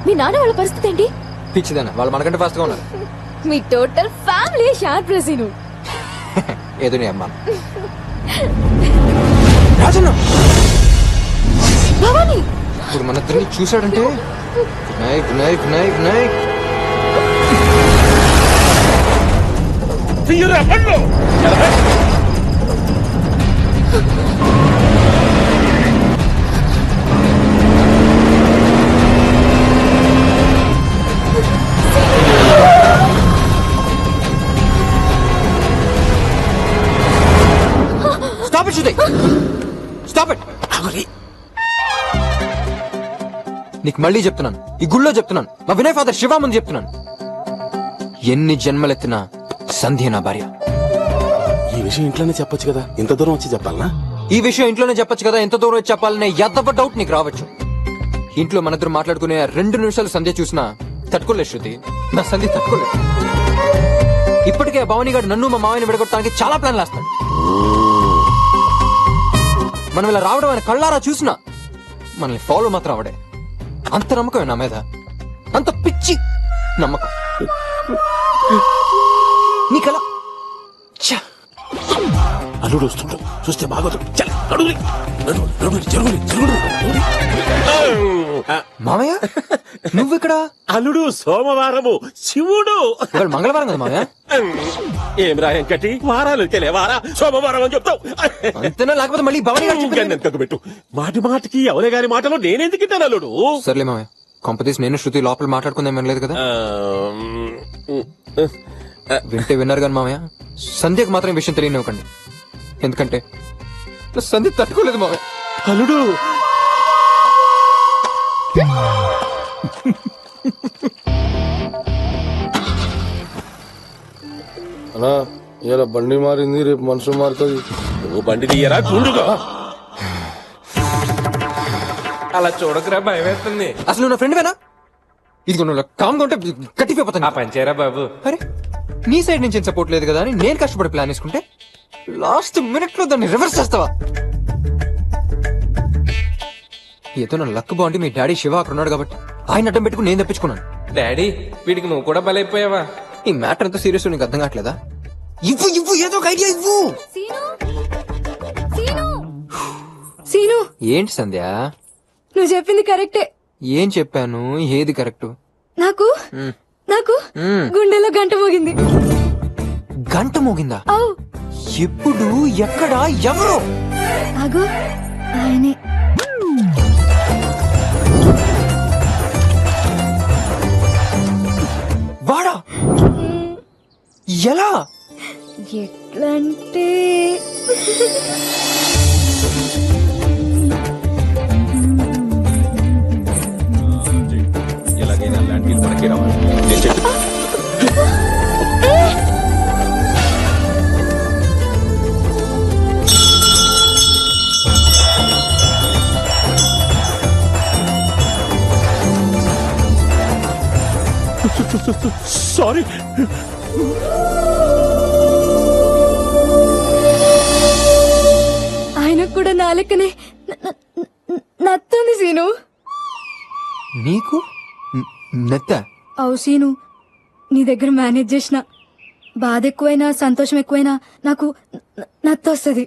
మీ నాన్న వాళ్ళ పరిస్థితి ఏంటి? పిచ్చిదానా, వాళ్ళు మనకంటే ఫాస్ట్ గా ఉన్నారు. మీ టోటల్ ఫ్యామిలీ షార్ప్ రసీను. ఏదో నీ అమ్మ రాజన్న భవాని ఇప్పుడు మన ఇద్దరిని చూశాడంటే Vinayak Vinayak Vinayak Vinayak Stop it, Shruti! Stop it! నీకు మళ్ళీ చెప్తున్నాను, ఈ గుళ్ళో చెప్తున్నాను, మా వినయ్ ఫాదర్ శివ ముందు చెప్తున్నాను, ఎన్ని జన్మలెత్తినా సంధ్య నా భార్య. ఈ విషయం ఇంట్లోనే చెప్పొచ్చు కదా, ఇంత దూరం వచ్చి చెప్పాలనా? ఈ విషయం ఇంట్లోనే చెప్పొచ్చు కదా, ఎంత దూరం వచ్చి చెప్పాలనే ఎద్దవ డౌట్ నీకు రావచ్చు. ఇంట్లో మనిద్దరు మాట్లాడుకునే 2 నిమిషాలు సంధ్య చూసినా తట్టుకోలేదు శృతి, నా సంధ్య తట్టుకోలేదు. ఇప్పటికే భవానీ గారు నన్ను మా మామయ్యని విడగొట్టడానికి చాలా ప్లాన్లు వేస్తాడు. మనం ఇలా రావడం ఆయన కళ్ళారా చూసినా మనల్ని ఫాలో మాత్రం అవడే. అంత నమ్మకమే నా మీద, అంత పిచ్చి నమ్మకం నీకలా. అల్లుడు వస్తుంటాడు, చూస్తే బాగోదు. మామయ్య నువ్విక్కడ? అల్లుడు సోమవారము శివుడు. ఇవాళ మంగళవారం కదా మామయ్య? ఏం రాయం కట్టి వారాలు వారా సోమవారం అని చెప్తావు అంతేనా, లేకపోతే మళ్ళీ భవానీ గారు చెప్పారు పెట్టు. మాటి మాటికి ఎవరి గారి మాటలో నేనెందుకు తింటాను అల్లుడు? సర్లే మామయ్య, కొంపతీసి నేను శృతి లోపల మాట్లాడుకుందాం వినలేదు కదా? వింటే విన్నారు కానీ మామయ్య, సంధ్యకు మాత్రం ఈ విషయం తెలియనివ్వకండి, ఎందుకంటే సంధ్య తట్టుకోలేదు మామయ్య. అల్లుడు అన్నా ఇలా బండి మారింది, రేపు మనుషులు మారుతుంది. నువ్వు బండి తీయరా చూడుగా. అలా చూడకురా, భయం వేస్తుంది. అసలు నువ్వు నా ఫ్రెండ్ వేనా? ఇది నువ్వు కామ్గా ఉంటే కట్టిపోతాను. ఆ పంచేరా బాబు. అరే నీ సైడ్ నుంచి సపోర్ట్ లేదు కదా అని నేను కష్టపడి ప్లాన్ వేసుకుంటే లాస్ట్ మినిట్ లో దాన్ని రివర్స్ చేస్తావా? ఏదో నా లక్ బాగుండి మీ డాడీ శివ అక్కడ ఉన్నాడు కాబట్టి ఆయన అడ్డం పెట్టుకుని నేను తప్పించుకున్నాను. డాడీ వీడికి నువ్వు కూడా బలైపోయావా? ఈ మ్యాటర్ ఎంత సీరియస్ నీకు అర్థం కావట్లేదా? ఇవ్వు ఇవ్వు, ఏదో ఒక ఐడియా ఇవ్వు. సీను, ఏంటి సంధ్య? నువ్వు చెప్పింది కరెక్టే. ఏం చెప్పాను? ఏది కరెక్ట్? నాకు నాకు గుండెలో గంట మోగింది. గంట మోగిందా? అవు. ఎప్పుడు, ఎక్కడ, ఎవరు? అగో ఆయనే. వాడా? ఎలా? ఎట్లంటే ఎలాగైనా ల్యాండ్ డీల్ మనకే రావాలి. నేను చెప్పి సారీ. ఆయనకు కూడా నా లెక్కనే నత్తుంది సీను. నీకు నెత్త? అవు సీను, నీ దగ్గర మేనేజ్ చేసిన బాధ ఎక్కువైనా సంతోషం ఎక్కువైనా నాకు నత్తొస్తుంది.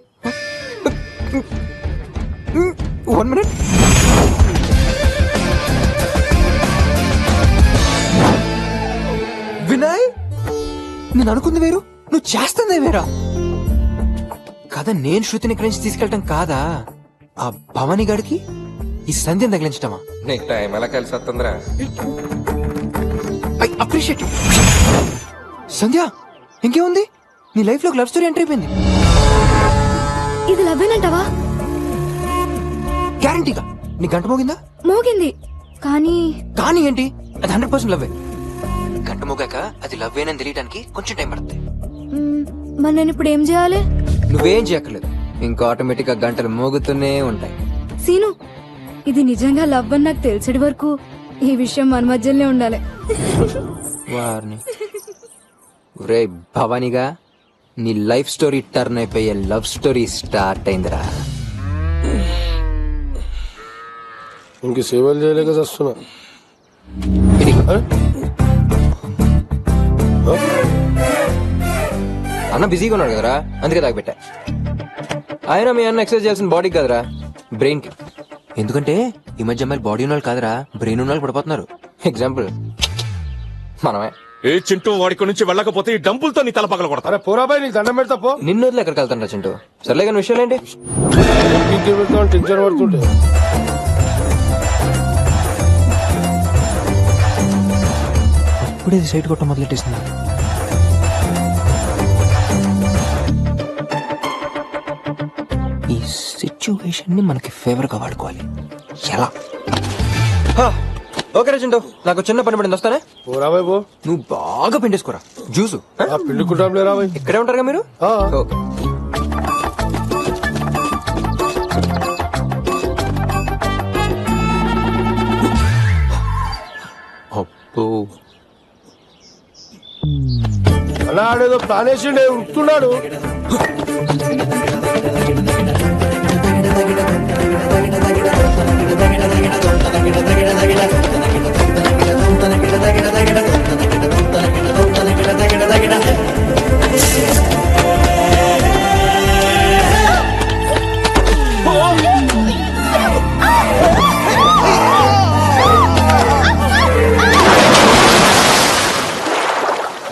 1 minute. వినయ్, నేను అనుకుంది వేరు, నువ్వు చేస్తుంది వేరా. కదా నేను శృతిని ఇక్కడి నుంచి తీసుకెళ్ళటం కాదా, ఆ భవానీ గాడికి ఈ సంధ్యను తగిలించటమా? నీకు టైం ఎలా కలిసి వస్తుందిరా? I appreciate. సంధ్య ఇంకేముంది, నీ లైఫ్ లో లవ్ స్టోరీ ఎంటర్ అయిపోయింది. ఇది లవ్వేనంటావా? గ్యారంటీగా. నీ గంట మోగిందా? మోగింది, కానీ కానీ ఏంటి, అది 100% లవ్వే. గంట మోగాక అది లవ్వేనని తెలియడానికి కొంచెం టైం పడుతుంది. మరి నేను ఇప్పుడు ఏం చేయాలి? నువ్వేం చేయక్కర్లేదు, ఇంకా ఆటోమేటిక్ గా గంటలు మోగుతూనే ఉంటాయి. సీను, ఇది నిజంగా లవ్ అని నాకు తెలిసేటి వరకు ఈ విషయం మన మధ్యలోనే ఉండాలి. వారిని రే భవానీగా, నీ లైఫ్ స్టోరీ టర్న్ అయిపోయే లవ్ స్టోరీ స్టార్ట్ అయిందిరా. ఇంక సేవలు చేయలేక వస్తున్నా. ఇది. అరే? అన్న బిజీగా ఉన్నాడు కదరా, అందుకే తాగిపెట్టా. ఆయన మీ అన్న ఎక్సర్సైజ్ చేయాల్సిన బాడీకి కదరా, బ్రెయిన్ కి. ఎందుకంటే ఈ మధ్య అమ్మాయిలు బాడీ ఉన్న వాళ్ళు కాదరా, బ్రెయిన్ ఉన్న వాళ్ళు పడిపోతున్నారు. ఎగ్జాంపుల్ మనమే. ఏ చింటూ వాడికి నుంచి వెళ్ళకపోతే ఈ డంపులతో నీ తల పగల కొడతారు. అరే పోరాబాయ్ నీకు దండం పెడతా పో. నిన్ను వదిలి ఎక్కడికి వెళ్తాను రా చింటూ. సర్లే కానీ విషయాలు ఏంటి? ఇంటికి వెళ్తాను టెన్షన్ పడుతుంటే. ఇప్పుడు ఇది సైట్ కొట్ట మొదలెట్టేసింది. ఈ సిచ్యువేషన్ ని మనకి ఫేవర్ గా వాడుకోవాలి. ఎలా? ఓకే రా చింటూ, నాకు చిన్న పని పడింది, వస్తానే. పోరాబాయ్ పో. నువ్వు బాగా పిండేసుకోరా జ్యూసు. ఆ పిండుకుంటాం లేరా బాయ్. ఇక్కడే ఉంటారుగా మీరు? ఆ. ఓకే. అబ్బో, అలా ఆడేదో ప్లాన్ వేసిండే ఉడుతున్నాడు.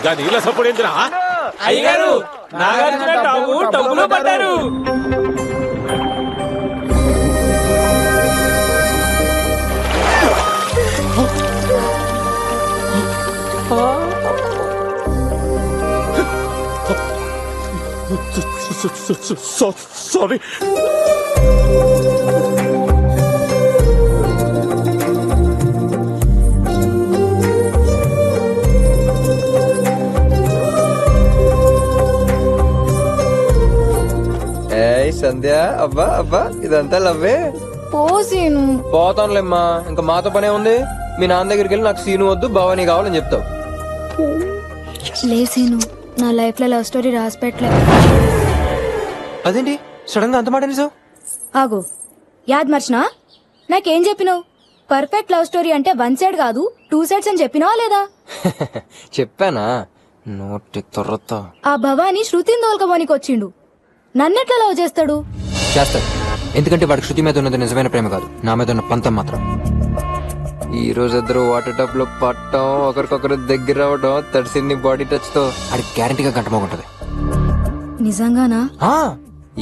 దాని ఇలా సపోర్ట్ ఏంటిరా? అయ్యగారు నాగార్జున డబ్బులు పడ్డారు. సారీ. సంధ్య, అబ్బా అబ్బా ఇదంతా లవ్వే. పోసీను. పోతానులేమ్మా, ఇంకా మాతో పనే ఉంది. మీ నాన్న దగ్గరికి వెళ్ళి నాకు సీను వద్దు భవానీ కావాలని చెప్తావు. లే సీను, నా లైఫ్ లో లవ్ స్టోరీ రాసి పెట్టలే. అదేంటి సడన్ గా అంత మాట నిజం? ఆగు, యాద్ మర్చినా? నాకేం చెప్పినావు? పర్ఫెక్ట్ లవ్ స్టోరీ అంటే 1 సైడ్ కాదు 2 సైడ్స్ అని చెప్పినావా లేదా? చెప్పానా? నోటి తొర్రతో. ఆ భవానీ శృతిని దోల్కబోనికి వచ్చిండు, నన్నెట్లా లవ్ చేస్తాడు? చేస్తాడు, ఎందుకంటే వాడికి శృతి మీద ఉన్నది నిజమైన ప్రేమ కాదు, నా మీద ఉన్న పంతం మాత్రం. ఈ రోజు ఇద్దరు వాటర్ టబ్ లో పట్టడం, ఒకరికొకరు దగ్గర అవడం, తడిసింది బాడీ టచ్ తో ఆడికి గ్యారంటీగా గంటమోగుంటది. నిజంగానా? ఆ,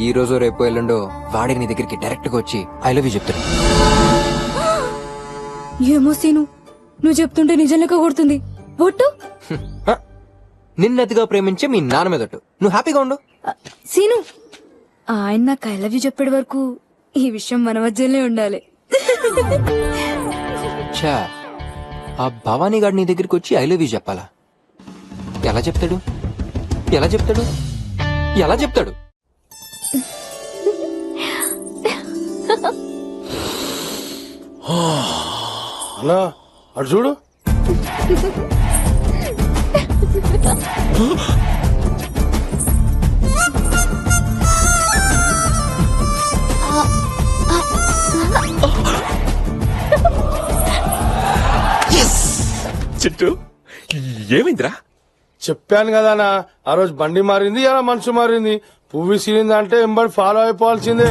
ఈ రోజు రేపు ఎల్లుండో వాడికి నీ దగ్గరికి డైరెక్ట్ గా వచ్చి ఐ లవ్ యూ చెప్తాడు. ఏమో సీను, నువ్వు చెప్తుంటే నిజం లెక్క కొడుతుంది. ఒట్టు. నిన్నతిగా ప్రేమించే మీ నాన్న మీద ఒట్టు. నువ్వు హ్యాపీగా ఉండు. సీను, ఆయన నాకు ఐ లవ్ యూ చెప్పేటి వరకు ఈ విషయం మన మధ్యలోనే ఉండాలి. ఛా, ఆ భవానీ గారు నీ దగ్గరికి వచ్చి ఐ లవ్ యూ చెప్పాలా? ఎలా చెప్తాడు? ఎలా చెప్తాడు? ఎలా చెప్తాడు? అన్నా అటు చూడు. చింటూ ఏమైందిరా? చెప్పాను కదా అన్న, ఆ రోజు బండి మారింది, ఇలా మనసు మారింది. పువ్వు విసిరింది అంటే ఎంబడి ఫాలో అయిపోవాల్సిందే.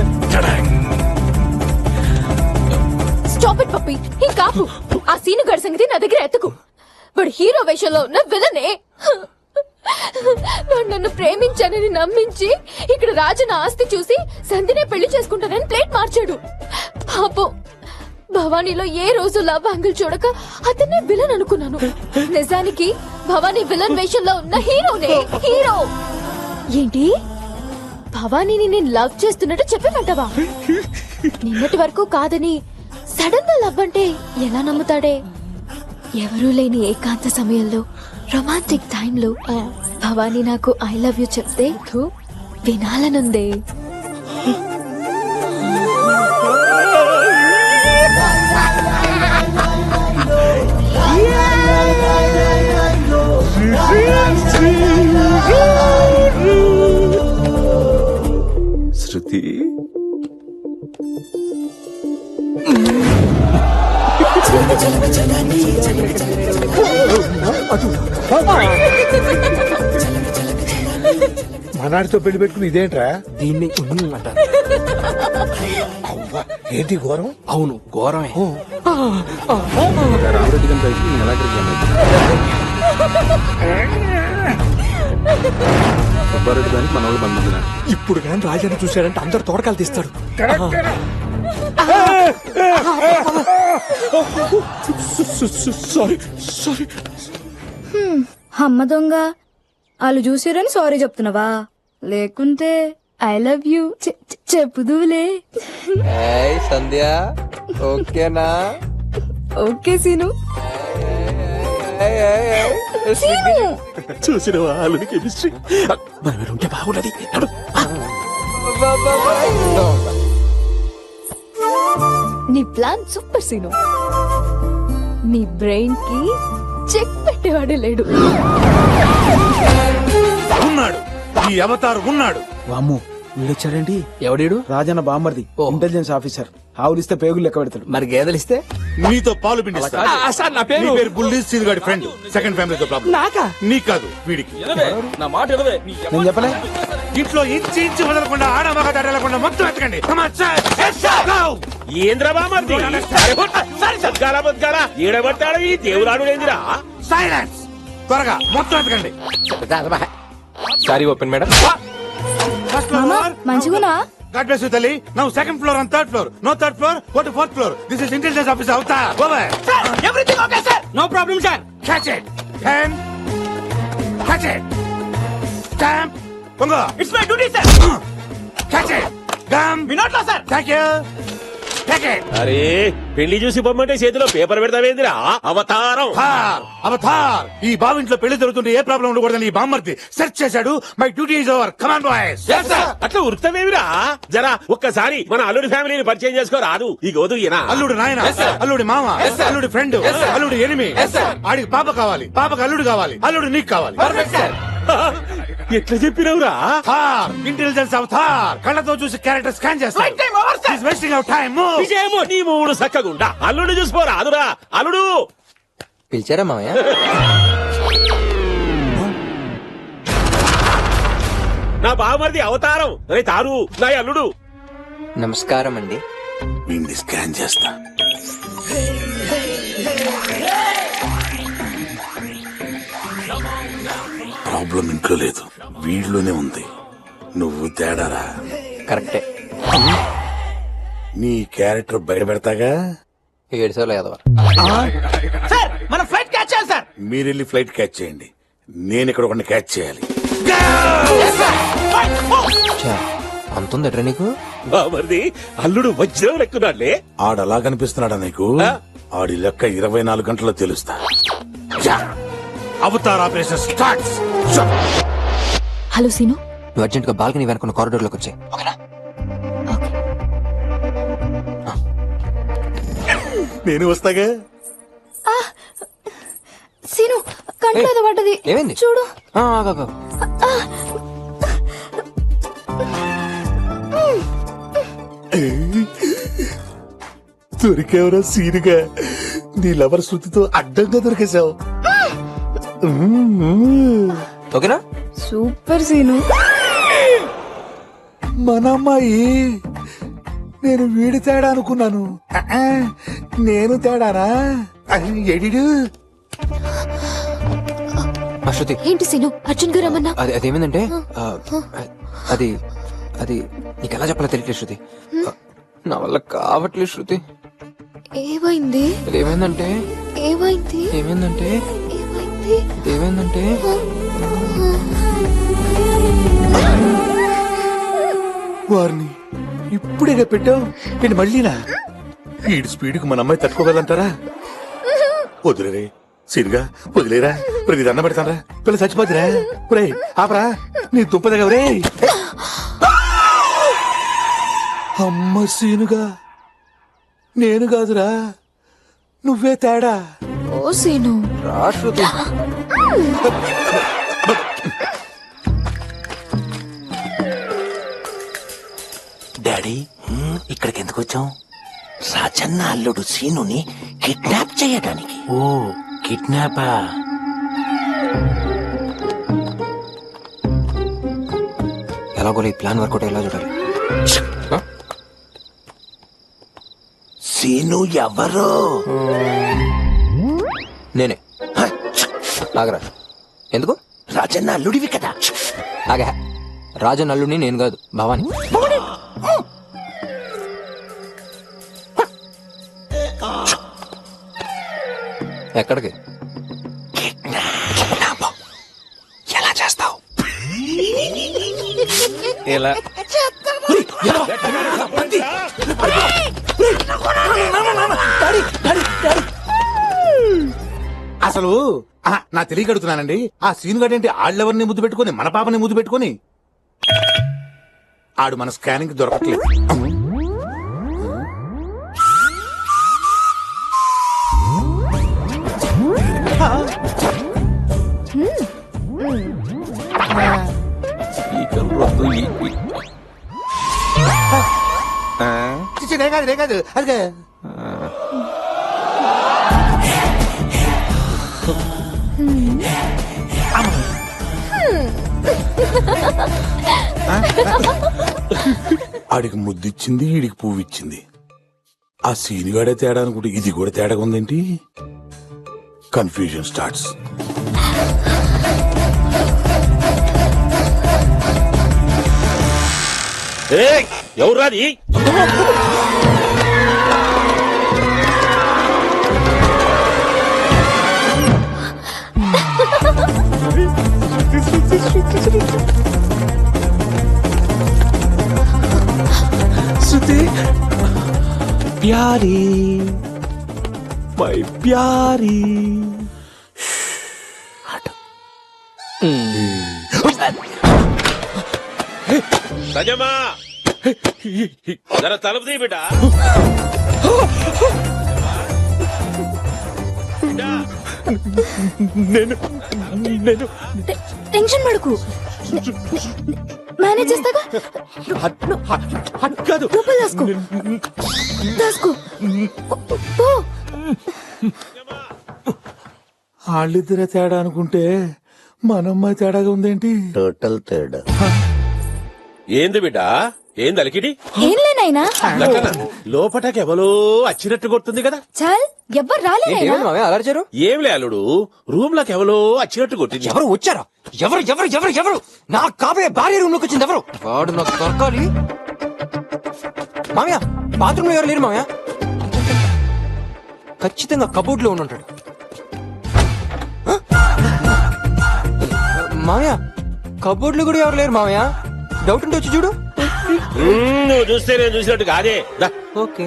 స్టాప్ ఇట్ పప్పి, ఈ కాపు. ఆ సీను గడి సంగతి నా దగ్గర ఎత్తకు. వాడు హీరో వేషంలో ఉన్న విలనే. వాడు నన్ను ప్రేమించానని నమ్మించి ఇక్కడ రాజు నా ఆస్తి చూసి సంధినే పెళ్లి చేసుకుంటానని ప్లేట్ మార్చాడు. పాపం భవానీలో ఏ రోజు లవ్ యాంగిల్ చూడక అతన్నే విలన్ అనుకున్నాను. నిజానికి భవానీ విలన్ వేషంలో ఉన్న హీరోనే. హీరో ఏంటి? భవానీని నేను లవ్ చేస్తున్నట్టు చెప్పేమంటావా? నిన్నటి వరకు కాదని సడన్ గా లవ్ అంటే ఎలా నమ్ముతాడే? ఎవరూ లేని ఏకాంత సమయంలో, రొమాంటిక్ టైంలో భవానీ నాకు ఐ లవ్ యూ చెప్తే వినాలనుందే. శృతి మనాడితో పెళ్లి పెట్టుకుని ఇదేంట్రా? దీన్ని అంటారు. అవ్వా, ఏంటి ఘోరం? అవును ఘోరమే. రామరెడ్డి గారి పైకి నేను ఎలా సుబ్బారెడ్డి దానికి మన వాళ్ళు బంధువులు. ఇప్పుడు కానీ రాజాని చూశాడంటే అందరు తోడకాలు తీస్తాడు. Sorry sorry. అమ్మ దొంగ వాళ్ళు చూసిరని సారీ చెప్తున్నావా? లేకుంటే ఐ లవ్ యూ చెప్పుదువులే. ఏయ్ సంధ్య ఓకేనా? ఓకే సీను. ఏయ్, ఏయ్, ఏయ్. సీను చూసిన వాళ్ళని కెమిస్ట్రీ మనం ఉంటే బాగున్నది. నీ ప్లాన్ సూపర్ సీను. నీ బ్రెయిన్ కి చెక్ పెట్టేవాడే లేడు. ఉన్నాడు, ఈ అవతార్ ఉన్నాడు. వామ్ము వీడొచ్చాడండి. ఎవడీడు? రాజన్న బామ్మర్ది, ఓ. Intelligence officer. ఆవులిస్తే పేగులు లెక్క పెడతాడు. మరి గేదెలు ఇస్తే? నీతో పాలు పిండిస్తా. సార్ నా నీ పేరు పేరు బుల్లి సీనుగాడి ఫ్రెండ్. సెకండ్ ఫ్యామిలీతో ప్రాబ్లం. నాకా? నీ కాదు, వీడికి. నా మాట ఎనవే. నేను చెప్పలే. ఇంట్లో ఇంచి ఇంచి వదలకుండా ఆడ మగ తడలకుండా మొత్తం ఎత్తకండి. Come on, sir. Yes, sir. Go. ఏంద్రబామర్ది సద్గాల బద్గాల ఏడబట్టాడు ఈ దేవురాడు ఏందిరా? Silence. త్వరగా మొత్తం ఎత్తకండి. Sorry open madam. First floor. మామా మంచిగునా? God bless you, Tali. Now second floor and third floor. No third floor, go to fourth floor. This is intelligence officer Avatar. Over. Sir, everything okay, sir? No problem, sir. Catch it. Pen. Catch it. Stamp. Bungo. It's my duty, sir. Catch it. Gum. We not lost, sir. Thank you. Take it. అరే పెళ్లి చూసి పొమ్మంటే చేతిలో paper పెడతావేందిరా? అవతారం. Avatar. ఈ బావింట్లో పెళ్లి జరుగుతుంటే ఏ problem ఉండకూడదని ఈ బామ్మర్ది సెర్చ్ చేశాడు. My duty is over. Come on boys. అట్లా ఉరుకుతావేమిరా? జరా ఒక్కసారి మన అల్లుడి ఫ్యామిలీని పరిచయం చేసుకో రాదు. ఈ గోదు ఈయన అల్లుడు నాయన, అల్లుడి మామ, అల్లుడి ఫ్రెండ్, అల్లుడి ఎనిమి. ఆడికి పాప కావాలి, పాపకు అల్లుడు కావాలి, అల్లుడు నీకు కావాలి. ఎట్లా చెప్పినవురా? థార్ ఇంటెలిజెన్స్ ఆఫ్ థార్ కళ్ళతో చూసి క్యారెక్టర్ స్కాన్ చేస్తాడు. Wasting of time. విజయమో నీ మూడు సక్కగుండా అల్లుడు చూసుకోరా అదురా. అల్లుడు పిలిచారా మామయ్య? నా బావమరిది అవతారం. రే తారు నా అల్లుడు. నమస్కారం అండి. వీడిని స్కాన్ చేస్తా. ప్రాబ్లం ఇంట్లో లేదు, వీడిలోనే ఉంది. నువ్వు తేడారా? కరెక్టే. నీ క్యారెక్టర్ బయట పెడతాగా. 7 సార్లు ఎదవా. మీరెళ్ళి ఫ్లైట్ క్యాచ్ చేయండి, నేను ఇక్కడ ఒకరిని క్యాచ్ చేయాలి. అంతుందట్రా నీకు? బావమరిది అల్లుడు వజ్రం లెక్కున్నాడులే. ఆడలా కనిపిస్తున్నాడా నీకు? ఆడి లెక్క 24 గంటల్లో తెలుస్తా. Avatar operation starts. Hello Seenu. నువ్వు అర్జెంట్ గా బాల్కనీ వెనుకున్న కారిడోర్ లోకి వచ్చాయి. నేను వస్తాగా. సీను కంట్లో ఏదో పడ్డది. ఏమైంది? చూడు. దొరికేవరా సీనుగా? నీ లవర్ శృతితో అడ్డంగా దొరికేశావు. ఓకేనా? సూపర్ సీను. మన అమ్మాయి. నేను వీడి తేడా అనుకున్నాను. నేను తేడానా? ఎడిడు. శృతి ఏంటి సీను అర్జున్ గారు రమ్మన్నా? అదేమైందంటే అది అది నీకెలా చెప్పాలో తెలియట్లేదు శృతి. నా వల్ల కావట్లేదు శృతి. ఏమైంది? ఏమైందంటే ఏమైంది? ఏమైందంటే ఏమైంది? ఏమైందంటే వారిని ఇప్పుడేగా పెట్టావు. నేను మళ్ళీనా? వీడి స్పీడ్కి మన అమ్మాయి తట్టుకోగలంటారా? వదిలేరే సీనుగా, వదిలేరా. ప్రతి దండ పెడతానరా, పిల్ల చచ్చిపోతురా. రే ఆపరా, నీ దుంపదగా. రే అమ్మ సీనుగా, నేను కాదురా, నువ్వే తేడా. ఓ సీను. రా శృతి. డాడీ ఇక్కడికి ఎందుకు వచ్చాం? రాజన్న అల్లుడు సీనుని కిడ్నాప్ చేయడానికి. ఓ కిడ్నాపా? ఎలాగోలే ఈ ప్లాన్ వర్కౌట్ ఎలా చూడాలి. సీను ఎవరు? నేనే. ఆగరా. ఎందుకు? రాజన్న అల్లుడివి కదా. ఆగా. రాజన్ అల్లుడిని నేను కాదు, భవాని. ఎక్కడికి? ఎలా చేస్తావు? ఎలా? అసలు నా తెలియగడుగుతున్నానండి, ఆ సీన్ గడేంటి ఆళ్ళెవరిని ముద్దు పెట్టుకొని మన పాపని ముద్దు పెట్టుకొని ఆడు మన స్కానింగ్ దొరకట్లేదు. రేగాదు అదే ఆడికి ముద్దిచ్చింది, ఈడికి పువ్వు ఇచ్చింది. ఆ సీనిగాడే తేడా అనుకుంటే ఇది కూడా తేడా ఉందేంటి? Confusion starts. ఎవరాది? శృతి ప్యారీ, మై ప్యారీ. సజమా జర తలుపు తీ బిడ్డ. టెన్షన్ పడకు, మేనేజ్ చేస్తాగా. కాదు లోపల దాసుకో, దాసుకో. పో. వాళ్ళిద్దరే తేడా అనుకుంటే మనమ్మాయి తేడాగా ఉందేంటి? టోటల్ తేడా. ఏంది బిడ్డ? ఏంది అలికిడి? ఏం లేనైనా. లోపటకెవలో వచ్చినట్టు కొడుతుంది కదా. చాల్, ఎవ్వరు రాలేనైనా. అలర్చారు. ఏంలే అల్లుడు, రూమ్ లోకి ఎవలో వచ్చినట్టు కొట్టింది. ఎవరు వచ్చారా? ఎవరు ఎవరు ఎవరు ఎవరు? నా కాబోయే భార్య రూమ్ లోకి వచ్చింది ఎవరు? వాడు నాకు దొరకాలి. మామయ్య, బాత్రూమ్ లో ఎవరు లేరు మామయ్య. ఖచ్చితంగా కబోర్డ్ లో ఉంటాడు. మామయ్య, కబోర్డ్ లో కూడా ఎవరు లేరు మామయ్య. డౌట్ ఉంటే వచ్చి చూడు. నువ్వు చూస్తే నేను చూసినట్టు కాదే. దా. ఓకే.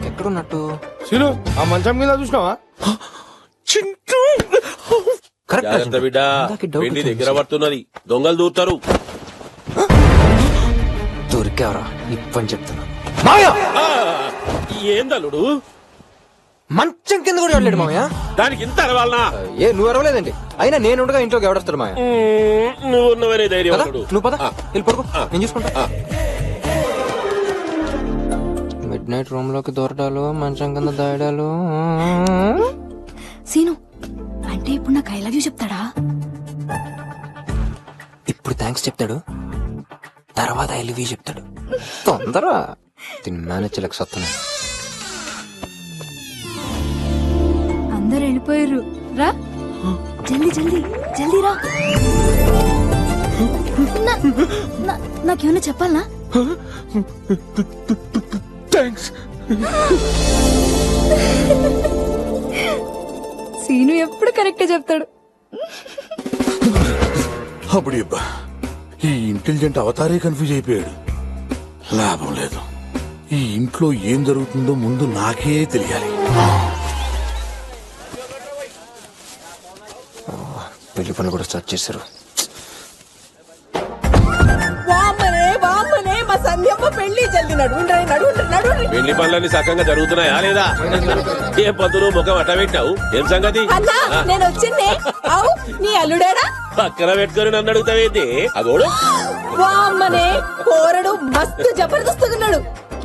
ఎక్కడున్నట్టు? సీను, ఆ మంచం మీద చూసినావా? జాగ్రత్త బిడ్డ, వెండి దగ్గర పడుతున్నది, దొంగలు దూరుతారు. దొరికావరా ఇప్పని చెప్తున్నా. ఏందల్లుడు? మంచం కింద కూడా వెళ్ళాడు మామయ్య. దానికి ఇంత అరవాలనా? ఏ నువ్వు అరవలేదండి. అయినా నేను ఉండగా ఇంట్లోకి ఎవడొస్తాడు మామయ్య? నువ్వు ఉన్నవనే ధైర్యం. కదా? అల్లుడు. నువ్వు పద, వెళ్ళి పడుకో, నేను చూసుకుంటా. మిడ్ నైట్ రూమ్ లోకి దూరడాలు, మంచం కింద దాయడాలు. సీను, అంటే ఇప్పుడు నాకు ఐ లవ్ యూ చెప్తాడా? ఇప్పుడు థ్యాంక్స్ చెప్తాడు, తర్వాత ఐ లవ్ యూ చెప్తాడు. తొందర తిని మేనేజ్ సత్తున్నాయి. అందరు వెళ్ళిపోయారు. రా, జల్దీ జల్దీ జల్దీ రా. నాకేమైనా చెప్పాలనా? థ్యాంక్స్. సీను ఎప్పుడు కరెక్టే చెప్తాడు. అప్పుడు ఈ ఇంటెలిజెంట్ అవతారే కన్ఫ్యూజ్ అయిపోయాడు. లాభం లేదు, ఈ ఇంట్లో ఏం జరుగుతుందో ముందు నాకే తెలియాలి. పెళ్లి పనులు కూడా స్టార్ట్ చేశారు. పెళ్లి పనులన్నీ సక్కంగా జరుగుతున్నాయా లేదా? ఏం పద్దులు ముఖం అట్ట పెట్టావు? ఏం సంగతి? నేను వచ్చింది నీ అల్లుడేనా? పక్కన పెట్టుకుని నన్ను అడుగుతావేంటి? అగోడు వామ్మనే కోరడు మస్తు జబర్దస్తుగున్నాడు.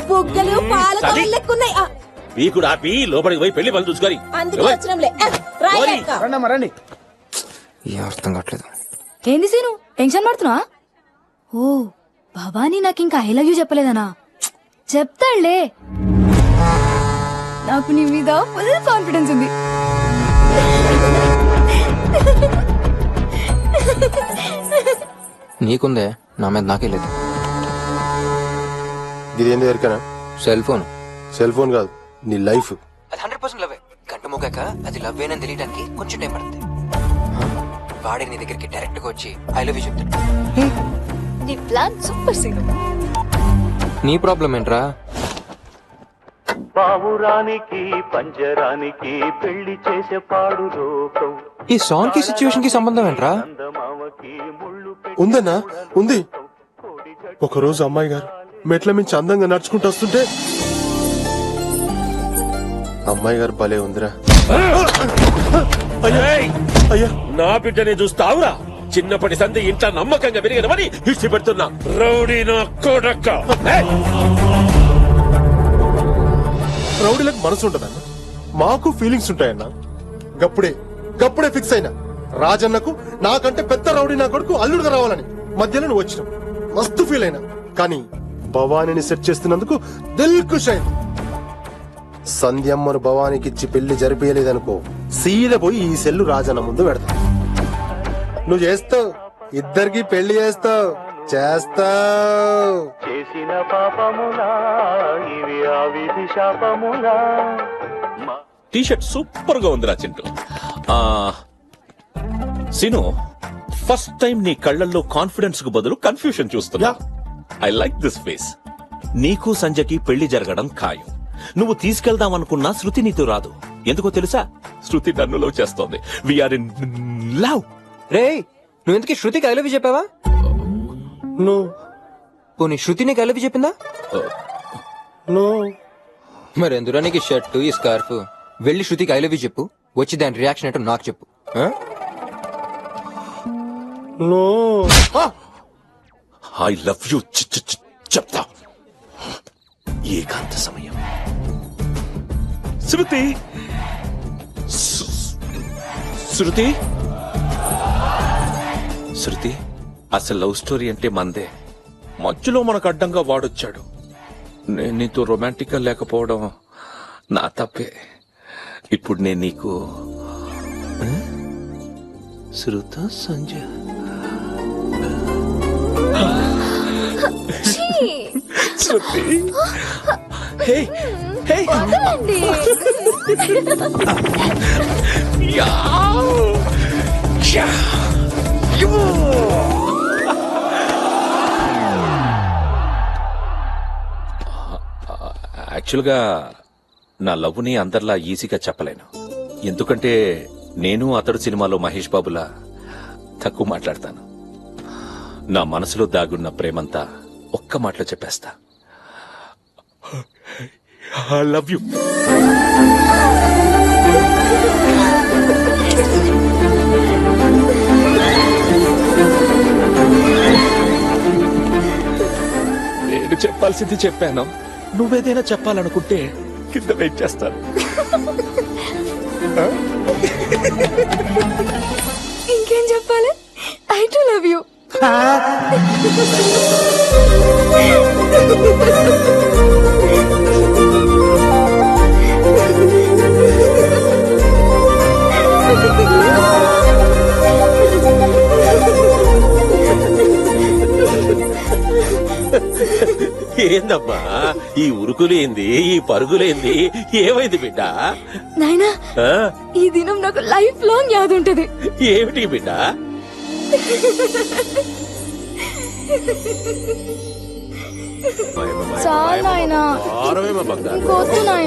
బుగ్గలు పాల సరే. లెక్కున్నాయి. పీకుడు ఆపి లోపలికి పోయి పెళ్లి పనులు చూసుకొని అందుకే వచ్చినంలే. రాయి అక్క. రండమ్మా రండి. ఏ అర్థం కావట్లేదు. ఏంది సీను టెన్షన్ పడుతున్నా? ఓ భవానీ నాకు ఇంకా ఐ లవ్ యూ చెప్పలేదనా? చెప్తాడులే. నాకు నీ మీద ఫుల్ కాన్ఫిడెన్స్ ఉంది. నీకుందే, నా మీద నాకే లేదు. ఇదేంది ఎరికనా? Cell phone. సెల్ ఫోన్ కాదు, నీ లైఫ్. అది 100% లవ్వే. గంట మొగాక అది లవ్వేనని తెలియడానికి కొంచెం టైం పడుతుంది. వాడే నీ దగ్గరికి డైరెక్ట్ గా వచ్చి ఐ లవ్ యూ చెప్తాడు. నీ ప్లాన్ సూపర్ సీను. నీ ప్రాబ్లం ఏంట్రా? పావురానికి పంజరానికి పెళ్లి చేసే పాడు లోకం. ఈ సాంగ్ కి సిచ్యువేషన్ కి సంబంధం ఏంట్రా? ఉందన్నా, ఉంది. ఒకరోజు అమ్మాయి గారు మెట్ల మించి అందంగా నడుచుకుంటూ వస్తుంటే అమ్మాయి గారు భలే ఉందిరా. అయ్యా, నా బిడ్డనే చూస్తావురా? చిన్నప్పటి సంధి ఇంట్లో నమ్మకంగా పెరిగినవని ఇచ్చి పెడుతున్నా రౌడీ నా కొడక్క. రౌడీలకు మనసు ఉంటదన్న, మాకు ఫీలింగ్స్ ఉంటాయన్నా. గప్పుడే ఫిక్స్ అయినా రాజన్నకు నాకంటే పెద్ద రౌడీ నా కొడుకు అల్లుడుగా రావాలని. మధ్యలో నువ్వు వచ్చినావు, మస్తు ఫీల్ అయినా. కానీ భవానీని సెట్ చేస్తున్నందుకు దిల్ ఖుష్ అయింది. సంధ్యమ్మను భవానీకిచ్చి పెళ్లి జరిపేయలేదనుకో, సీదా పోయి ఈ సెల్లు రాజన్న ముందు పెడతా. నువ్వు చేస్తావు, ఇద్దరికి పెళ్లి చేస్తావు. చేసిన పాపములా ఇవి ఆ విధి శాపములా. టీ షర్ట్ సూపర్ గా ఉందిరా చింటూ. సిను, ఫస్ట్ టైం నీ కళ్ళల్లో కాన్ఫిడెన్స్ కు బదులు కన్ఫ్యూషన్ చూస్తున్నా. I like this face. నీకు సంజయ్కి పెళ్లి జరగడం ఖాయం. నువ్వు తీసుకెళ్దాం అనుకున్నా శృతి నీతో రాదు. ఎందుకో తెలుసా? శృతి నన్ను లవ్ చేస్తోంది. We are in love. రే, నువ్వు ఎందుకు శృతికి ఐ లవ్ యూ చెప్పావా? పోనీ శృతి నీకు ఐ లవ్ యూ చెప్పిందా? మరి ఎందురా నీకు షర్ట్ ఈ స్కార్ఫ్? వెళ్ళి శృతికి ఐ లవ్ యూ చెప్పు, వచ్చి దాని రియాక్షన్ ఏంటో నాకు చెప్పు. ఐ లవ్ యూ చెప్తా. ఏకాంత సమయం. శృతి, శృతి, శృతి, అసలు లవ్ స్టోరీ అంటే మందే. మధ్యలో మనకు అడ్డంగా వాడొచ్చాడు. నేను నీతో రొమాంటిక్ గా లేకపోవడం నా తప్పే. ఇప్పుడు నేను నీకు శృత సంజయ్ శృతి. హే హే యాక్చువల్గా నా లవ్ని అందరిలా ఈజీగా చెప్పలేను. ఎందుకంటే నేను అతడు సినిమాలో మహేష్ బాబులా తక్కువ మాట్లాడతాను. నా మనసులో దాగున్న ప్రేమంతా ఒక్క మాటలో చెప్పేస్తా. I love you. నేను చెప్పాల్సింది చెప్పాను. నువ్వేదైనా చెప్పాలనుకుంటే కింద వెయిట్ చేస్తాను. ఇంకేం చెప్పాలి? I to love you. ఏందమ్మా ఈ ఉరుకులేంది, ఈ పరుగులేంది? ఏమైంది బిడ్డ? నాయనా, ఈ దినం నాకు లైఫ్ లాంగ్ యాద్ ఉంటది. ఏమిటి బిడ్డ?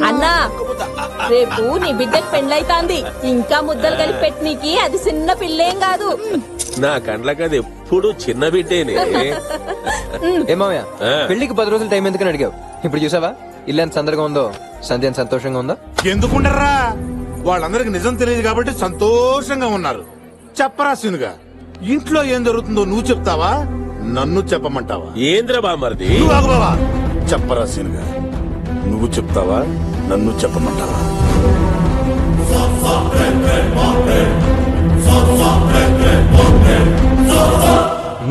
అన్నా, రేపు నీ బిడ్డకు పెళ్ళైతాంది. ఇంకా ముద్దలు కలిపి పెట్టనీకి అది చిన్న పిల్లేం కాదు. నా కండ్లకి అది ఎప్పుడు చిన్న బిడ్డేనే. ఏమయ్యా, పెళ్లికి 10 రోజులు టైం ఎందుకని అడిగావు? ఇప్పుడు చూసావా ఇల్లు ఎంత సందడిగా ఉందో, సంధ్య ఎంత సంతోషంగా ఉందో. ఎందుకుంటారా? వాళ్ళందరికి నిజం తెలియదు కాబట్టి సంతోషంగా ఉన్నారు. చెప్పరా సీనుగా, ఇంట్లో ఏం జరుగుతుందో నువ్వు చెప్తావా, నన్ను చెప్పమంటావా? ఏంద్ర బామర్ది, చెప్పరా సీనుగా. నువ్వు చెప్తావా నన్ను చెప్పమంటావా?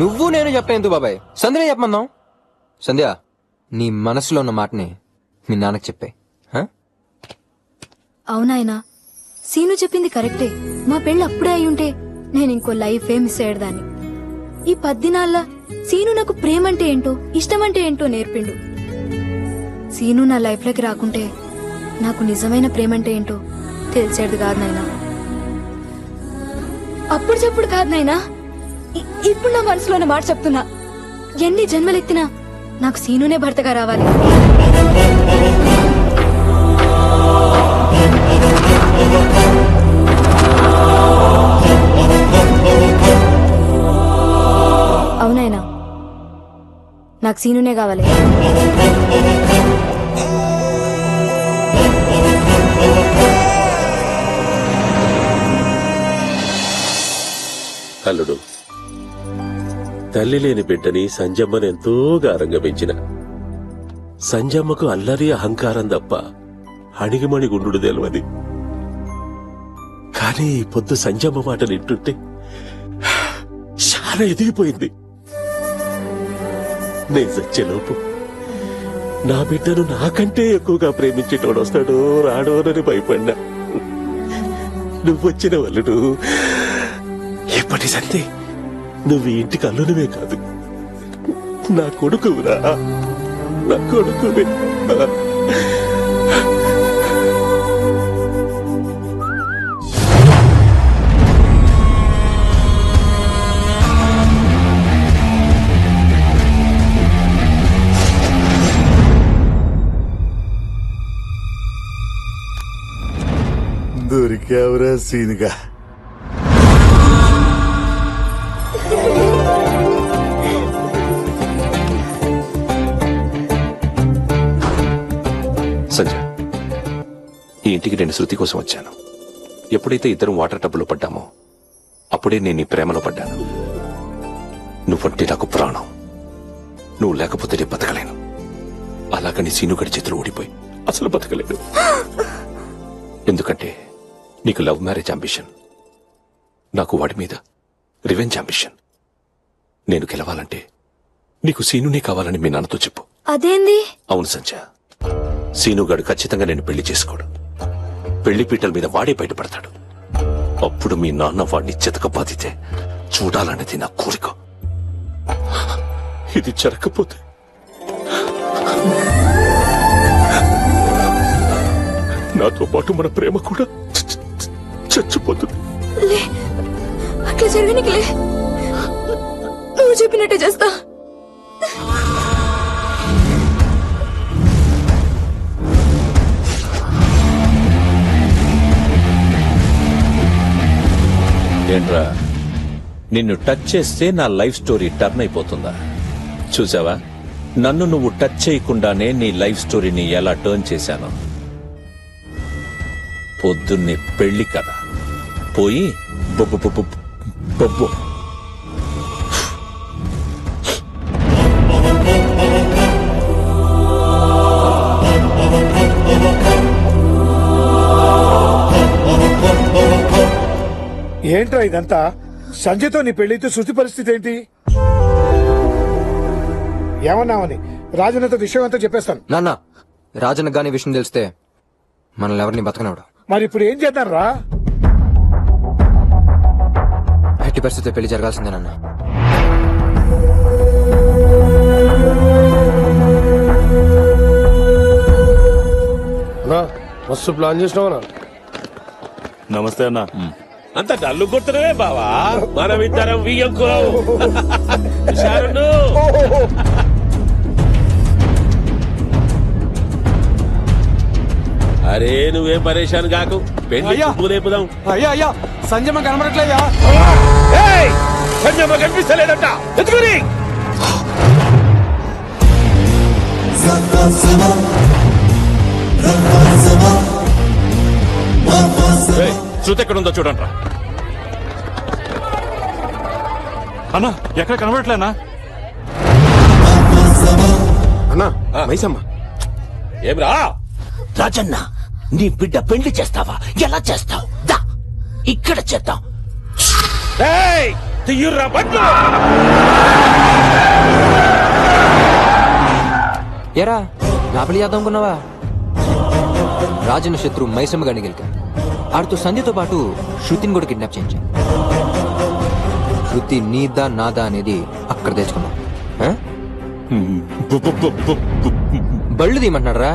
నువ్వు నేను చెప్పేందుకు బాబాయ్, సంధ్యనే చెప్పమందాం. సంధ్య, నీ మనసులో ఉన్న మాటని మీ నాన్నకి చెప్పే. అవునాయనా, సీను చెప్పింది కరెక్టే. మా పెళ్ళి అప్పుడే అయి ఉంటే నేను ఇంకో లైఫే మిస్ అయ్యేదాన్ని. ఈ 10 దినాల్లో సీను నాకు ప్రేమ అంటే ఏంటో, ఇష్టం అంటే ఏంటో నేర్పిండు. సీను నా లైఫ్ లోకి రాకుంటే నాకు నిజమైన ప్రేమ అంటే ఏంటో తెలిసేది కాదు నాయనా. అప్పుడు చెప్పుడు కాదు నాయనా, ఇప్పుడు నా మనసులో ఉన్న మాట చెప్తున్నా. ఎన్ని జన్మలెత్తినా నాకు సీనునే భర్తగా రావాలి. అవునాయనా, నాకు సీనునే కావాలి. అల్లుడు, తల్లి లేని బిడ్డని సంజమ్మను ఎంతో గారంగా పెంచిన సంజమ్మకు అల్లరి అహంకారం తప్ప అణిగిమణి గుండు తెలవది. కానీ ఈ పొద్దు సంజమ్మ మాటలు వింటుంటే చాలా ఎదిగిపోయింది. నేను చచ్చేలోపు నా బిడ్డను నాకంటే ఎక్కువగా ప్రేమించేటోడు వస్తాడో రాడోనని భయపడ్డా. నువ్వొచ్చిన వల్లుడు ఎప్పటి సంతే నువ్వు ఇంటికి అల్లునివే కాదు, నా కొడుకురా, నా కొడుకువే. దొరికావురా సీనుగా. సంజయ్, ఈ ఇంటికి నేను శృతి కోసం వచ్చాను. ఎప్పుడైతే ఇద్దరం వాటర్ టబ్లో పడ్డామో అప్పుడే నేను నీ ప్రేమలో పడ్డాను. నువ్వంటే నాకు ప్రాణం. నువ్వు లేకపోతే నేను బతకలేను. అలాగని సీనుగడి చేతులు ఊడిపోయి అసలు బతకలేను. ఎందుకంటే నీకు లవ్ మ్యారేజ్ అంబిషన్, నాకు వాడి మీద రివెంజ్ అంబిషన్. నేను గెలవాలంటే నీకు సీనునే కావాలని మీ నాన్నతో చెప్పు. అదేంది? అవును సంజయ్, సీనుగాడు ఖచ్చితంగా నేను పెళ్లి చేసుకోడు. పెళ్లి పీటల మీద వాడే బయటపడతాడు. అప్పుడు మీ నాన్న వాడిని చితకబాదితే చూడాలనేది నా కోరిక. ఇది జరగకపోతే నాతో పాటు మన ప్రేమ కూడా చచ్చిపోతుంది. అట్లా జరగనికిలే, నువ్వు చెప్పినట్టే చేస్తా. ఏంట్రా, నిన్ను టచ్ చేస్తే నా లైఫ్ స్టోరీ టర్న్ అయిపోతుందా? చూసావా, నన్ను నువ్వు టచ్ చేయకుండానే నీ లైఫ్ స్టోరీని ఎలా టర్న్ చేశాను. పొద్దున్నే పెళ్లి కదా, పోయి బొబ్బు బొబ్బు బొబ్బు. ఏంట్రా ఇదంతా? సంజయ్తో నీ పెళ్లితో శృతి పరిస్థితి ఏంటి? ఏమన్నావని రాజన్నతో విషయం అంతా చెప్పేస్తాను. నాన్న, రాజన్న గాని విషయం తెలిస్తే మనల్ని ఎవరిని బతకనవడు. మరి ఇప్పుడు ఏం చేద్దాం రా? ఎట్టి పరిస్థితి పెళ్లి జరగాల్సిందే నాన్న. మస్తు ప్లాన్ చేసినావా? నమస్తే అన్న. అంత డల్లు కొడుతున్నావే బావా, మనం ఇద్దరం వియ్యంకురావు. అరే నువ్వేం పరేషాన్ కాకు, పెళ్లి రేపుదాం. అయ్యా అయ్యా, సంజయ్ కనబడట్లేదా? సంజయ్ కనిపిస్తలేదట, ఎత్తుకుని శృతి ఎక్కడుందో చూడండి రా. అన్నా ఎక్కడ కనబడట్లేనా? అన్నా మైసమ్మ ఏమ్రా రాజన్న, నీ బిడ్డ పెళ్లి చేస్తావా? ఎలా చేస్తావు? దా ఇక్కడ చేద్దాం. ఎరా నా పెళ్లి చేద్దాం అనుకున్నావా? రాజన్న శత్రు మైసమ్మ గారిని గెలికా. ఆడితో సంధ్యతో పాటు శృతిని కూడా కిడ్నాప్ చేయించాను. శృతి నీదా నాదా అనేది అక్కడ తెచ్చుకున్నాం. బళ్ళు తీయమంటున్నాడు రా.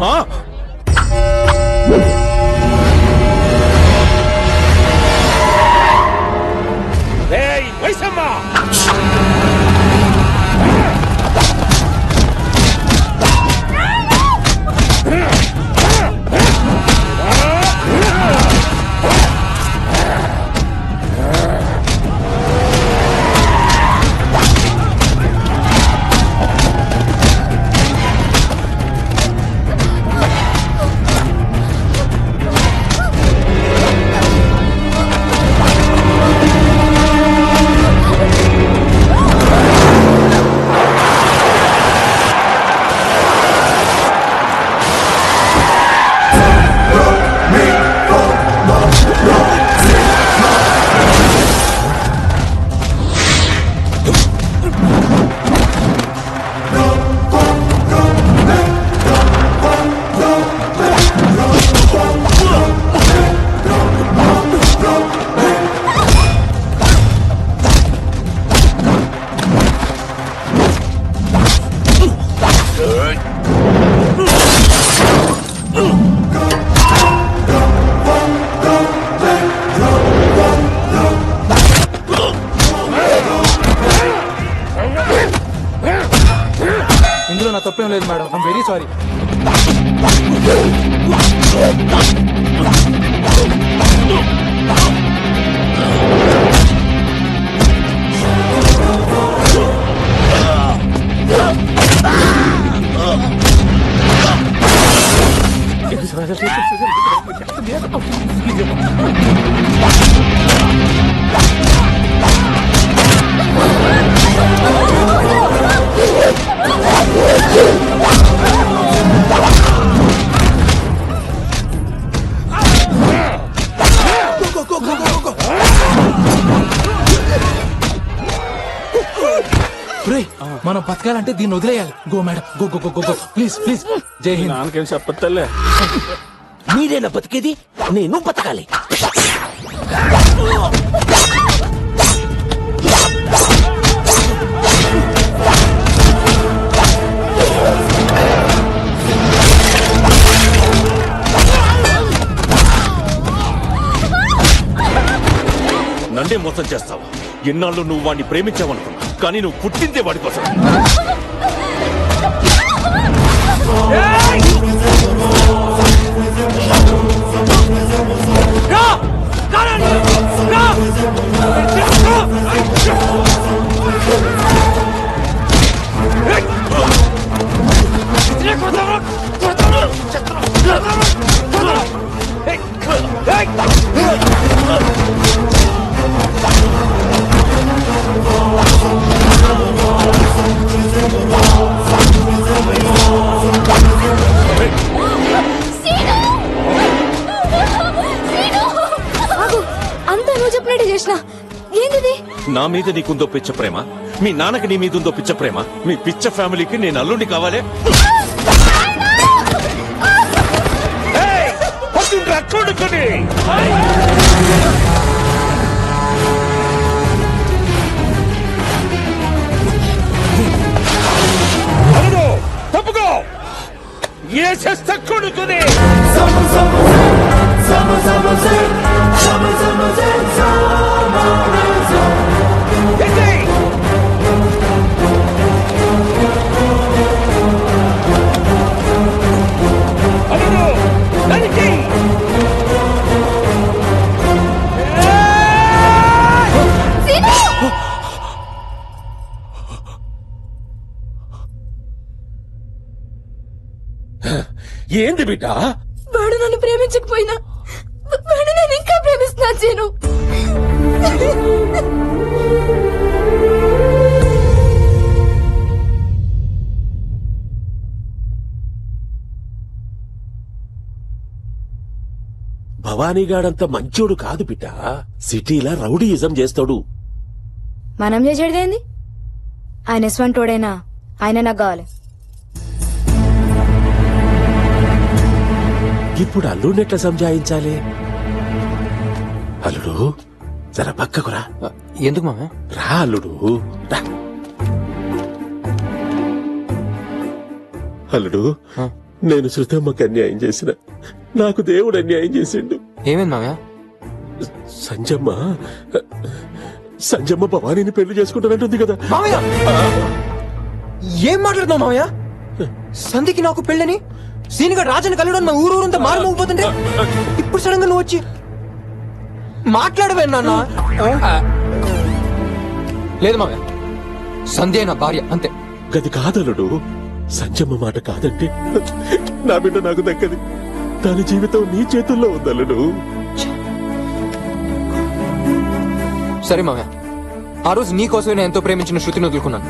ఇందులో నా తప్పేం లేదు మేడం. I'm very sorry. మనం బతకాలంటే దీన్ని వదిలేయాలి. Go madam, go go go go go please please. జై హింద్. నాన్నకేం చెప్పలే. మీరేనా బతికేది? నేను బతకాలి. నన్నే మోసం చేస్తావా? ఎన్నాళ్ళు నువ్వు వాడిని ప్రేమించావనుకున్నా, కానీ నువ్వు పుట్టిందే వాడి కోసం. నా మీద నీకుందో పిచ్చ ప్రేమ, మీ నాన్నకి నీ మీద ఉందో పిచ్చ ప్రేమ, మీ పిచ్చ ఫ్యామిలీకి నేను అల్లుండి కావాలే. తప్పుకో ఏ చేస్తా కొడుకుని. ఏంది బిడ్డ? వాడు నన్ను ప్రేమించకపోయినా వాడు నన్ను ఇంకా ప్రేమిస్తున్నా చేను. భవానీగాడంత మంచోడు కాదు బిడ్డ. సిటీలా రౌడీయిజం చేస్తాడు. మనం చేసేదేంది? ఆయన ఎస్వంటోడైనా ఆయన నాకు కావాలి. ఇప్పుడు అల్లుడినెట్లా సంజాయించాలి? అల్లుడు జర పక్కకురా. ఎందుకు మామయ్య? రా అల్లుడు రా. అల్లుడు, నేను శృతమ్మకి అన్యాయం చేసిన, నాకు దేవుడు అన్యాయం చేసిండు. ఏమైంది మామయ్య? సంజమ్మ భవానీని పెళ్లి చేసుకుంటానంటుంది కదా. మామయ్య ఏం మాట్లాడుతున్నావు మామయ్య? సంధికి నాకు పెళ్ళని సీనిగా రాజని కలవడం మా ఊరంతా మారుమోగిపోతుంటే ఇప్పుడు సడన్ గా నువ్వు వచ్చి మాట్లాడవే నాన్న. లేదు మామయ్య, సంధ్య నా భార్య అంతే. గది కాదలుడు, సంజమ్మ మాట కాదంటే నా బిడ్డ నాకు దక్కది. దాని జీవితం నీ చేతుల్లో ఉందలుడు. సరే మామయ్య, ఆ రోజు నీ కోసమే నేను ఎంతో ప్రేమించిన శృతిని వదులుకున్నాను.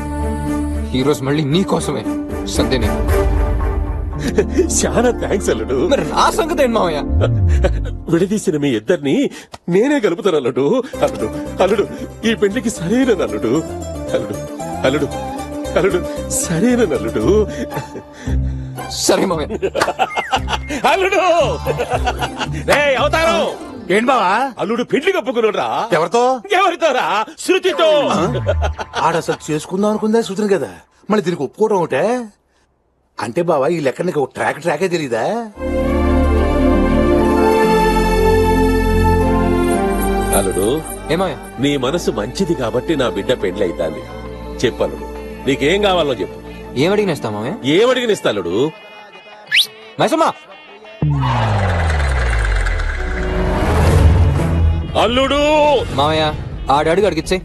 ఈ రోజు మళ్ళీ నీ కోసమే సంధ్యని. చాలా థ్యాంక్స్ అల్లుడు. మరి నా సంగతి ఏంటి మామయ్య? విడదీసిన మీ ఇద్దరిని నేనే కలుపుతాను అల్లుడు. అల్లుడు అల్లుడు ఈ పెళ్లికి సరైన అల్లుడు. అల్లుడు అల్లుడు అల్లుడు సరైన అల్లుడు. సరే మామయ్య. అల్లుడు అవుతారు. ఏంటి బావా? అల్లుడు పెళ్లి కప్పుకున్నాడు. ఎవరితో? ఎవరితోరా? శృతితో. ఆడ అసలు చేసుకుందాం అనుకుందా శృతిని కదా, మళ్ళీ దీనికి ఒప్పుకోవడం ఒకటే. అంటే బావా ఈ లెక్క నీకు ట్రాకే తెలీదా? అల్లుడు ఏమయ్య? నీ మనసు మంచిది కాబట్టి నా బిడ్డ పెళ్లి అయితాంది. చెప్పల్లుడు, నీకేం కావాలో చెప్పు. ఏమడిగినేస్తా మామయ్య? ఏమడిగినిస్తా అల్లుడు? మైసమ్మా. అల్లుడు మామయ్య ఆడాడుగు అడిగిచ్చే.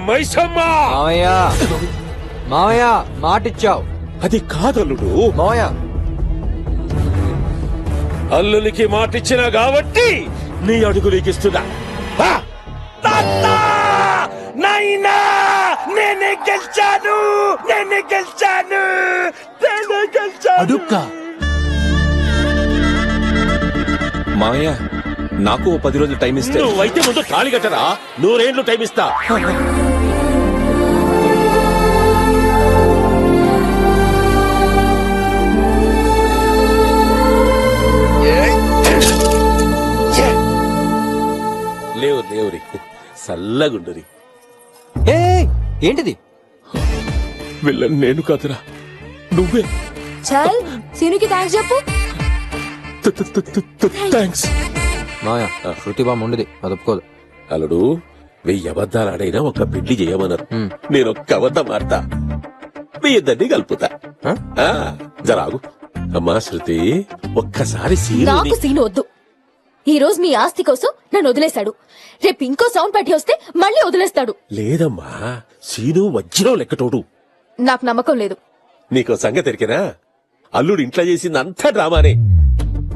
మైసమ్మా. మామయ్య మామయ్య మాటిచ్చావు. అది కాదల్లుడు. మామయ్య అల్లునికి మాటిచ్చిన కాబట్టి నీ అడుగు నీకిస్తున్నా. నేనే గెలిచాను. అడుక్కా మామయ్య నాకు 10 రోజులు టైం ఇస్తే. నువ్వైతే ముందు తాళి కట్టరా, 100 ఏళ్ళు టైం ఇస్తా. లేవు దేవురి చల్లగుండురి. ఏంటిది? వెళ్ళను నేను కాదురా, నువ్వే. చల్ సీనుకి థ్యాంక్స్ చెప్పు. థ్యాంక్స్. మామయ్య శృతి బామ్మ ఉండదు, అది ఒప్పుకోదు. అల్లుడు 1000 అబద్ధాలు ఆడైనా ఒక పెళ్లి చేయమన్నారు. నేను ఒక్క అబద్ధం ఆడతా, మీ ఇద్దరిని కలుపుతా. జరాగు. అమ్మా శృతి, ఒక్కసారి నాకు సీను వద్దు. ఈ రోజు మీ ఆస్తి కోసం నన్ను వదిలేశాడు. రేపు ఇంకో సౌండ్ పెట్టి వస్తే మళ్ళీ వదిలేస్తాడు. లేదమ్మా, సీను వజ్రం లెక్కటోడు. నాకు నమ్మకం లేదు. నీకో సంగతి ఎరికినా? అల్లుడు ఇంట్లో చేసింది అంతా డ్రామానే.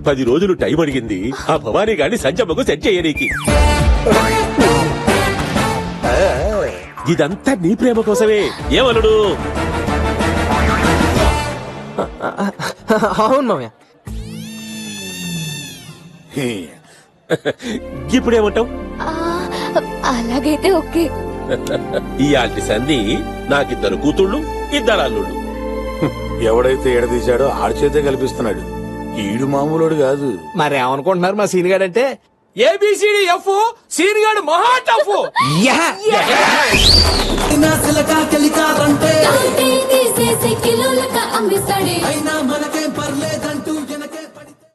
10 రోజులు టైం అడిగింది ఆ భవానీ గాని సంజమ్మకు సెట్ చేయనీకి. ఇదంతా నీ ప్రేమ కోసమే. ఏమల్లుడు? అవును మామయ్య. ఇప్పుడేమంటావు? అలాగైతే ఓకే. ఇయాల్టి సంధి నాకిద్దరు కూతుళ్ళు, 2 అల్లుళ్ళు. ఎవడైతే ఎడదీశాడో ఆడి చేతే కల్పిస్తున్నాడు. ఈడు మామూలుడు కాదు. మరి ఏమనుకుంటున్నారు మా సీన్ గారు అంటే? ఏబిసిడి ఎఫ్, సీన్ గారు మహా టఫ్. కలికారంటే తీసేసి కిలోలక అమ్మిస్తాడే. అయినా